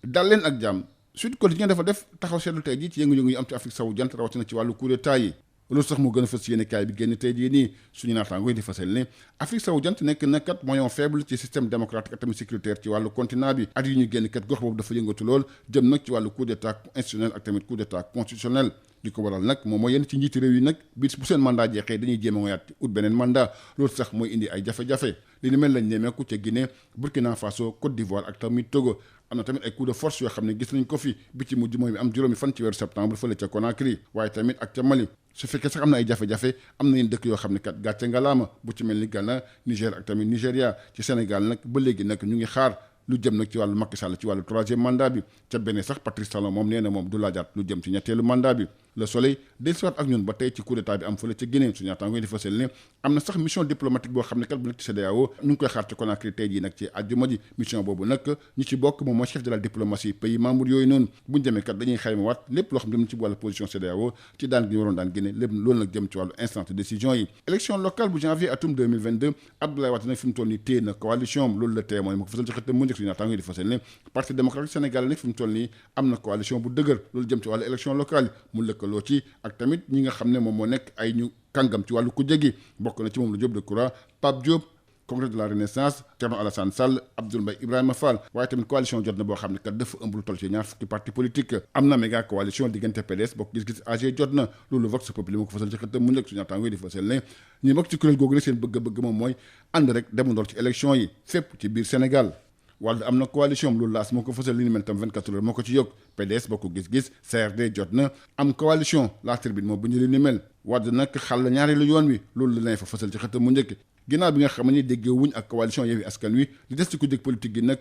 dal leen ak jàmm Sud Quotidien dafa def taxaw seetlu tey jii ci yëngu-yëngu yi am ci Afrique sowu jant rawatina ci wàllu coup d'état yi loolu sax moo gën a fës ci yéenekaay bi génn tey jii nii suñu naataangoo yi di fasal ne Afrique sowu jant nekk na kat maillon faible ci système démocratique ak tamit sécuritaire ci wàllu continent bi at yi ñu génn kat gox boobu dafa yëngatu lool jëm nag ci wàllu coup d'état institutionnel ak tamit coup d'état constitutionnel li ko waral nag moom mooy yenn ci njiiti réew yi nag bis bu seen mandat jeexee dañuy jéem a ngoyaat ut beneen mandat loolu sax mooy indi ay jafe-jafe li ni mel lañ nemeeku ca Guinée Burkina Faso Côte d'Ivoire ak tamit Togo am na tamit ay coup de force yoo xam ne gis nañ ko fi bi ci mujj mooy bi am juróomi fan ci weeru septembre fële ca Conakry waaye tamit ak ca Mali su fekkee sax am na ay jafe-jafe am na yenn dëkk yoo xam ne kat gàcce ngalaama bu ci mel ni Ghana Niger ak tamit Nigéria ci Sénégal nag ba léegi nag ñu ngi xaar lu jëm nag ci wàllu Macky Sall ci wàllu troisième mandat bi ca benn sax Patrice Talon moom nee na moom du laajaat lu jëm ci ñetteelu mandat bi Le Soleil dellusiwaat ak ñun ba tey ci coup d'état bi am fële ca Guinée suñu naataango di fasal ne am na sax mission diplomatique boo xam ne kat bu nekk ci CEDEAO ñu ngi koy xaar ci Conakry tey jii nag ci àjjuma ji mission boobu nag ñi ci bokk moom mooy chef de la diplomatie pays membre yooyu noonu buñu demee kat dañuy xayma waat lépp loo xam ne dem ci wàllu position CEDEAO ci daan gi ñu waroon daan génne lépp loolu nag jëm ci wàllu instance de décision yi élection locale bu janvier atum 2022 Abdoulaye Wade nag fi mu toll nii téye na coalition loolu la téye mooy ma ko fasal ci xëttam mu njëkk suñu naataango di fasal ne parti démocratique sénégalais nag fi mu toll nii am na coalition bu dëgër loolu jëm ci wàllu élection locale mu lëkkaloo ci ak tamit ñi nga xam ne moom moo nekk ay ñu kàngam ci wàllu kujje gi bokk na ci moom la Diop Decroix Pape Diop congrès de la renaissance Thierno Alassane Sall Abdoul Mbaye Ibrahima Fall waaye tamit coalition jot na boo xam ne kat dafa ëmb lu toll ci ñaar fukki parti politique am na méga coalition diggante PDS bokk gis-gis AG jot na loolu Vox Populi moo ko fasal ci xëttam mu nekk suñu naataango di fasal ne ñi bokk ci kuréel googu rek seen bëgg-bëgg moom mooy ànd rek demandoor ci élection yi fépp ci biir Sénégal Wàdd am na coalition loolu laas moo ko fësal li ni mel tam 24 heures moo ko ci yokk PDS bokk gis-gis CRD jot na am coalition la tribune moo bu ñu li ni mel Wàdd nag xàll ñaareelu yoon wi loolu la nay fa fësal ci xëtam mu njëkk ginnaaw bi nga xam ne déggee wuñ ak coalition Yewwi Askan Wi li des ci ku jëkk politique gi nag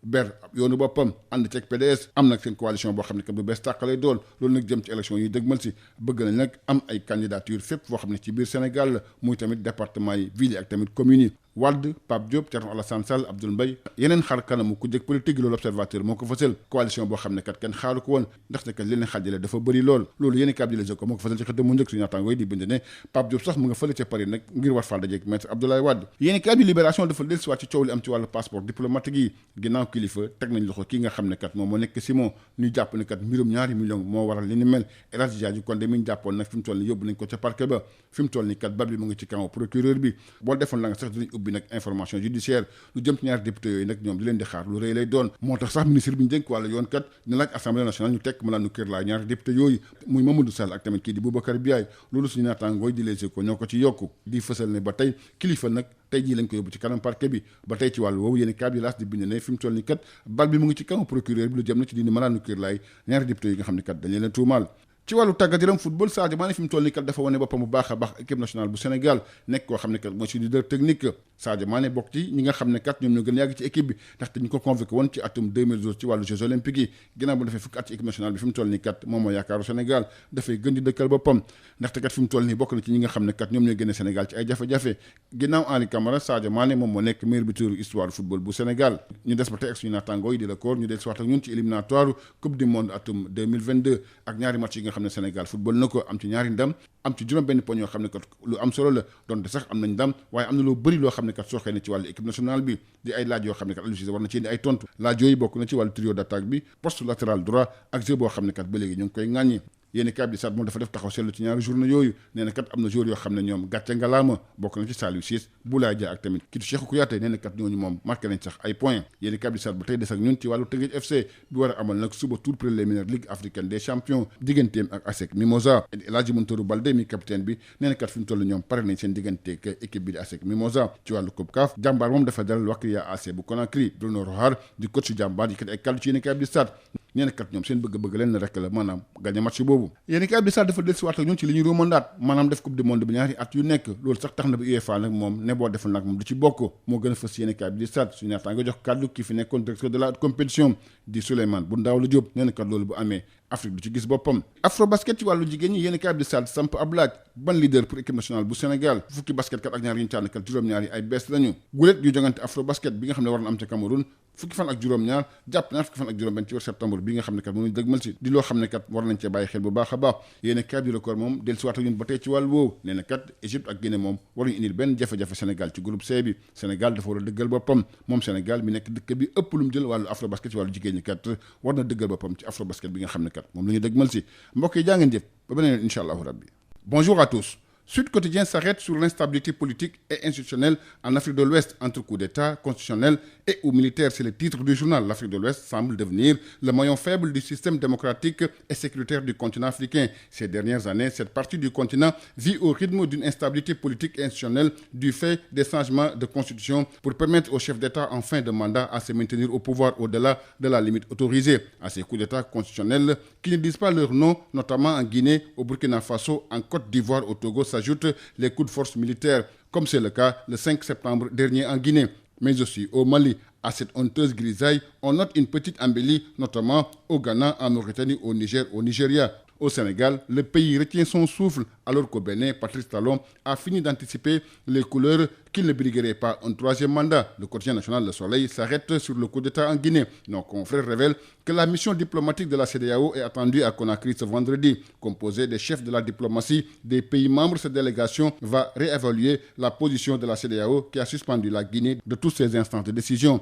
ber yoonu boppam ànd ceeg PDS am nag seen coalition boo xam ne que bu bees tàqalay doon loolu nag jëm ci élection yi dëgmal si bëgg nañ nag am ay candidature fépp foo xam ne ci biir Sénégal la muy tamit département yi ville yi ak tamit communes yi Wade Pape Diop Thierno Alassane Sall Abdoul Mbaye yeneen xar kanamu ku jëkk politique loolu observateur moo ko fësal coalition boo xam ne kat kenn xaaru ko woon ndaxte kat li leen xaajale dafa bëri lool loolu yéeni kab di Les Échos moo ko fësal ci xëtam mu njëkk suñu naataangoo yi di bind ne Pape Diop sax mu nga fële ca Paris nag ngir war faa dajeek maître Abdoulaye Wade yéeni kab di Libération dafa dellusiwaat ci coow li am ci wàllu passeport diplomatique yi ginnaaw kilifa teg nañ loxo kii nga xam ne kat moom moo nekk Simon ñu jàpp ne kat mbirum ñaari millions moo waral li ni mel El Hadji Diadji Condé mi ñu jàppoon nag fi mu toll ni yóbbu nañ ko ca parquet ba fi mu toll ni kat bab bi mu ngi ci camp procureur bi boo defoon la nga sax dinañ ubbi nag information judiciaire lu jëm ci ñaari député yooyu nag ñoom di leen di xaar lu rëy lay doon moo tax sax ministre bi ñu dénk wàlla yoon kat dina laaj assemblée nationale ñu tekk malaanu kër laa ñaari député yooyu muy Mamadou Sall ak tamit kii di Boubacar Biaye loolu suñu naataangooy di Les Échos ñoo ko ci yokku di fësal ne ba tey kilifa nag tey jii lañ ko yóbbu ci kanam parquet bi ba tey ci wàllu woowu yéeni kaab yi laas di bind ne fi mu toll ni kat bal bi mu ngi ci kanam procureur bi lu jëm na ci dindi malaanu kër laay ñaari député yi nga xam ne kat dañ leen tuumaal ci wàllu tàggat yaram football Sadio Mané fi mu toll nii kat dafa wane boppam bu baax a baax équipe nationale bu Sénégal nekk koo xam ne kat mooy suñu leader technique Sadio Mané bokk ci ñi nga xam ne kat ñoom ñoo gën a yàgg ci équipe bi ndaxte ñu ko convoqué woon ci atum 2012 ci wàllu Jeux olympiques yi ginnaaw bu defee fukki at ci équipe nationale bi fi mu toll nii kat moom moo yaakaaru Sénégal dafay gën di dëkkal boppam ndaxte kat fi mu toll nii bokk na ci ñi nga xam ne kat ñoom ñooy génne Sénégal ci ay jafe-jafe ginnaaw Henri Camara Sadio Mané moom moo nekk meilleur buteur histoire football bu Sénégal ñu des ba tey ak suñu naataangoo yi di la koor ñu del siwaat ak ñun ci éliminatoire coupe du monde atum 2022 ak ñaari match yi nga xam ne Sénégal football na ko am ci ñaari ndam am ci juróom benn poñ yoo xam ne kat lu am solo la donte sax am nañ ndam waaye am na loo bëri loo xam ne kat sooxee na ci wàllu équipe nationale bi di ay laaj yoo xam ne kat Aliou Cissé war na ci indi ay tontu laaj yooyu bokk na ci wàllu trio d'attaque bi poste latéral droit ak jeu boo xam ne kat ba léegi ñu ngi koy ŋàññi yéeni kab di sat moom dafa def taxaw seetlu ci ñaari journée yooyu nee na kat am na joueurs yoo xam ne ñoom gàcce ngalaama bokk na ci Saliou Ciss Boulaye Dia ak tamit kiitu Cheikhou Kouyaté nee na kat ñooñu moom marqué nañ sax ay points yéeni kab di sat ba tey des ak ñun ci wàllu Teungueth FC bi war a amal nag suba tour préliminaire Ligue africaine des champions digganteem ak ASEC Mimosa El Hadji Mountarou Baldé mi capitaine bi nee na kat fi mu toll ñoom pare nañ seen digganteeg équipe bi di ASEC Mimosa ci wàllu Coupe CAF jàmbaar moom dafa dalal Wakriya AC bu Conakry Bruno Rohar di coach jàmbaar yi kat ay kàddu ci yéeni kab di sat ñenn kat ñoom seen bëgg-bëgg leen rek la maanaam gagné match boobu yéeni kab di sat dafa dellusiwaat ak ñun ci li ñuy romandaat maanaam def coupe du monde bi ñaari at yu nekk loolu sax tax na bi UEFA nag moom ne boo defal nag moom du ci bokk moo gën a fës yéeni kab di sat suñu naata nga jox kàddu ki fi nekkoon directeur de la compétition di Souleymane Boun Daouda Diop nee na kat loolu bu amee Afrique du ci gis boppam afro basket ci wàllu jigéen ñi yéeni kab di sat samp ab laaj ban leader pour équipe nationale bu Sénégal fukki basket kat ak ñaar yu ñu tànn kat juróom-ñaar yi ay bees lañu gulet yu jongante afro basket bi nga xam ne war na am ca Cameroun fukki fan ak juróom-ñaar jàpp ñaar fukki fan ak juróom-benn ci weer septembre bi nga xam ne kat moom lañu dëgmal si di loo xam ne kat war nañ cee bàyyi xel bu baax a baax yéen kat du record moom dellusiwaat ak ñun ba tey ci wàll woowu nee na kat Égypte ak Guinée moom waruñu indil benn jafe-jafe Sénégal ci groupe C bi Sénégal dafa war a dëggal boppam moom Sénégal mi nekk dëkk bi ëpp lu mu jël wàllu afrobasket ci wàllu jigéen ñi kat war na dëggal boppam ci afrobasket bi nga xam ne kat moom la ñu dëgmal si mbokk yi jaa ngeen jëf ba beneen incha allahu rabbi. Bonjour à tous. Sud Quotidien s'arrête sur l'instabilité politique et institutionnelle en Afrique de l'Ouest entre coups d'État constitutionnels et ou militaires. C'est le titre du journal. L'Afrique de l'Ouest semble devenir le maillon faible du système démocratique et sécuritaire du continent africain. Ces dernières années, cette partie du continent vit au rythme d'une instabilité politique et institutionnelle du fait des changements de constitution pour permettre aux chefs d'État en fin de mandat à se maintenir au pouvoir au-delà de la limite autorisée. À ces coups d'État constitutionnels qui ne disent pas leur nom, notamment en Guinée, au Burkina Faso, en Côte d'Ivoire, au Togo, s'ajoutent les coups de force militaires, comme c'est le cas le 5 septembre dernier en Guinée, mais aussi au Mali. À cette honteuse grisaille, on note une petite embellie, notamment au Ghana, en Mauritanie, au Niger, au Nigeria. Au Sénégal, le pays retient son souffle, alors qu'au Bénin, Patrice Talon a fini d'anticiper les couleurs qu'il ne briguerait pas un troisième mandat. Le quotidien national Le Soleil s'arrête sur le coup d'État en Guinée. Nos confrères révèlent que la mission diplomatique de la CEDEAO est attendue à Conakry ce vendredi. Composée des chefs de la diplomatie des pays membres, cette délégation va réévaluer la position de la CEDEAO qui a suspendu la Guinée de toutes ses instances de décision.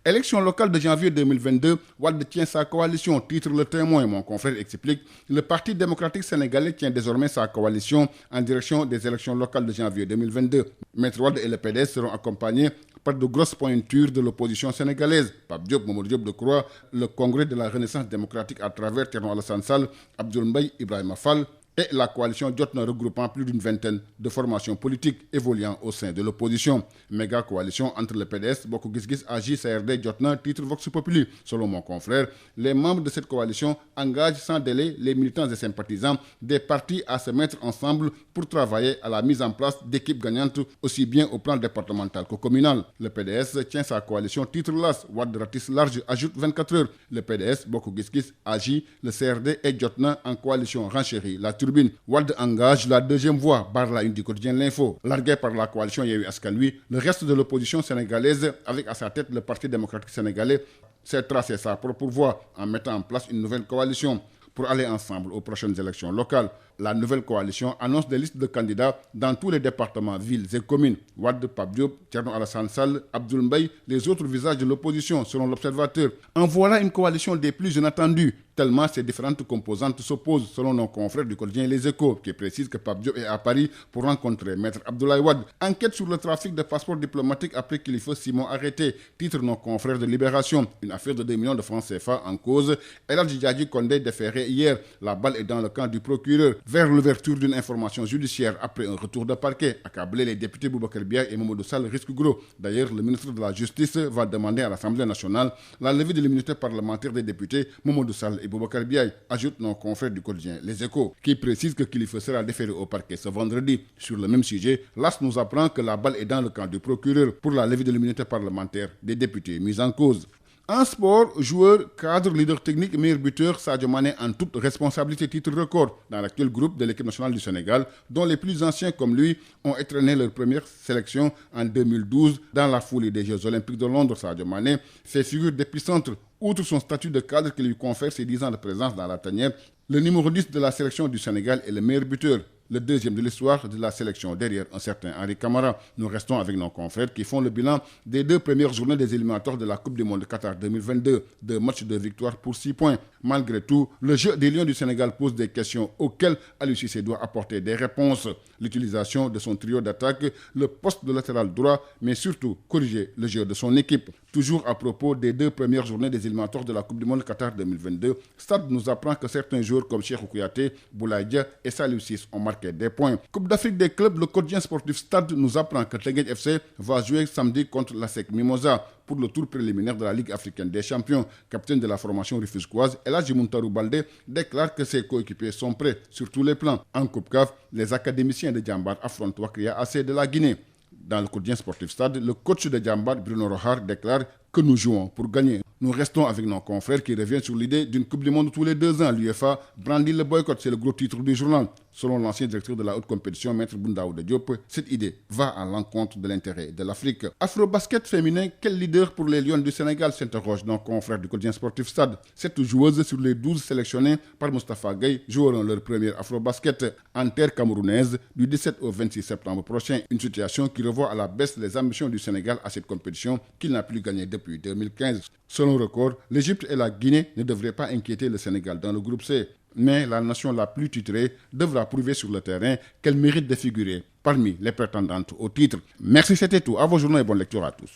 Élection locale de janvier 2022, Wade tient sa coalition, titre Le Témoin. Mon confrère explique, le Parti démocratique sénégalais tient désormais sa coalition en direction des élections locales de janvier 2022. Maître Wade et le PDS seront accompagnés par de grosses pointures de l'opposition sénégalaise. Pape Diop, Mamadou Diop Decroix, le Congrès de la Renaissance démocratique à travers Thierno Alassane Sall, Abdoul Mbaye, Ibrahima Fall, et la coalition Jotna regroupant plus d'une vingtaine de formations politiques évoluant au sein de l'opposition. Méga coalition entre le PDS, Bokk Gis Gis, AJ, CRD, Jotna, titre Vox Populi. Selon mon confrère, les membres de cette coalition engagent sans délai les militants et sympathisants des partis à se mettre ensemble pour travailler à la mise en place d'équipes gagnantes aussi bien au plan départemental qu'au communal. Le PDS tient sa coalition, titre LAS, Wade ratisse large, ajoute 24 heures. Le PDS, Bokk Gis Gis, AJ, le CRD et Jotna en coalition renchérie la turbine. Wade engage la deuxième voie, barre la une du quotidien L'Info. Largué par la coalition Yewwi Askan Wi, le reste de l'opposition sénégalaise, avec à sa tête le Parti démocratique sénégalais, s'est tracé sa propre voie en mettant en place une nouvelle coalition pour aller ensemble aux prochaines élections locales. La nouvelle coalition annonce des listes de candidats dans tous les départements, villes et communes. Wade, Pape Diop, Thierno Alassane Sall, Abdoul Mbaye, les autres visages de l'opposition, selon l'Observateur. En voilà une coalition des plus inattendues, tellement ces différentes composantes s'opposent, selon nos confrères du quotidien Les Échos, qui précise que Pape Diop est à Paris pour rencontrer Maître Abdoulaye Wade. Enquête sur le trafic de passeports diplomatiques après Kilifeu Simon arrêté, titre nos confrères de Libération. Une affaire de 2 millions de francs CFA en cause. El Hadji Diadji Condé déféré hier. La balle est dans le camp du procureur. Vers l'ouverture d'une information judiciaire après un retour de parquet, accabler les députés Boubacar Biaye et Mamadou Sall risque gros. D'ailleurs, le ministre de la Justice va demander à l'Assemblée nationale la levée de l'immunité parlementaire des députés Mamadou Sall et Boubacar Biaye, ajoute nos confrères du quotidien Les Échos, qui précise que Kilifeu sera déféré au parquet ce vendredi. Sur le même sujet, l'AS nous apprend que la balle est dans le camp du procureur pour la levée de l'immunité parlementaire des députés mis en cause. En sport, joueur, cadre, leader technique, meilleur buteur, Sadio Mané en toute responsabilité, titre record dans l'actuel groupe de l'équipe nationale du Sénégal, dont les plus anciens comme lui ont entraîné leur première sélection en 2012 dans la foulée des Jeux Olympiques de Londres. Sadio Mané fait figure d'épicentre. Outre son statut de cadre qui lui confère ses 10 ans de présence dans la tanière, le numéro 10 de la sélection du Sénégal est le meilleur buteur, le deuxième de l'histoire de la sélection derrière un certain Henri Camara. Nous restons avec nos confrères qui font le bilan des 2 premières journées des éliminatoires de la Coupe du Monde de Qatar 2022. 2 matchs de victoire pour 6 points. Malgré tout, le jeu des Lions du Sénégal pose des questions auxquelles Aliou Cissé doit apporter des réponses. L'utilisation de son trio d'attaque, le poste de latéral droit, mais surtout corriger le jeu de son équipe. Toujours à propos des 2 premières journées des éliminatoires de la Coupe du Monde Qatar 2022, Stade nous apprend que certains joueurs comme Cheikhou Kouyaté, Boulaye Dia et Saliou Ciss ont marqué des points. Coupe d'Afrique des clubs, le quotidien sportif Stade nous apprend que Teungueth FC va jouer samedi contre l'ASEC Mimosa pour le tour préliminaire de la Ligue africaine des champions. Capitaine de la formation rufisquoise, El Hadji Mountarou Baldé déclare que ses coéquipiers sont prêts sur tous les plans. En Coupe CAF, les académiciens de Djambar affrontent Wakria AC de la Guinée. Dans le quotidien sportif Stade, le coach de Djambar, Bruno Rohar, déclare que nous jouons pour gagner. Nous restons avec nos confrères qui reviennent sur l'idée d'une Coupe du Monde tous les 2 ans. L'UEFA brandit le boycott, c'est le gros titre du journal. Selon l'ancien directeur de la haute compétition, Maître Boundaouda Diop, cette idée va à l'encontre de l'intérêt de l'Afrique. Afro-basket féminin, quel leader pour les Lions du Sénégal, s'interroge nos confrères du quotidien sportif Stade. 7 joueuses sur les 12 sélectionnées par Moustapha Gueye joueront leur premier Afro-basket en terre camerounaise du 17 au 26 septembre prochain. Une situation qui revoit à la baisse les ambitions du Sénégal à cette compétition qu'il n'a plus gagnée depuis 2015. Selon Record, l'Égypte et la Guinée ne devraient pas inquiéter le Sénégal dans le groupe C. Mais la nation la plus titrée devra prouver sur le terrain qu'elle mérite de figurer parmi les prétendantes au titre. Merci, c'était tout. À vos journaux et bonne lecture à tous.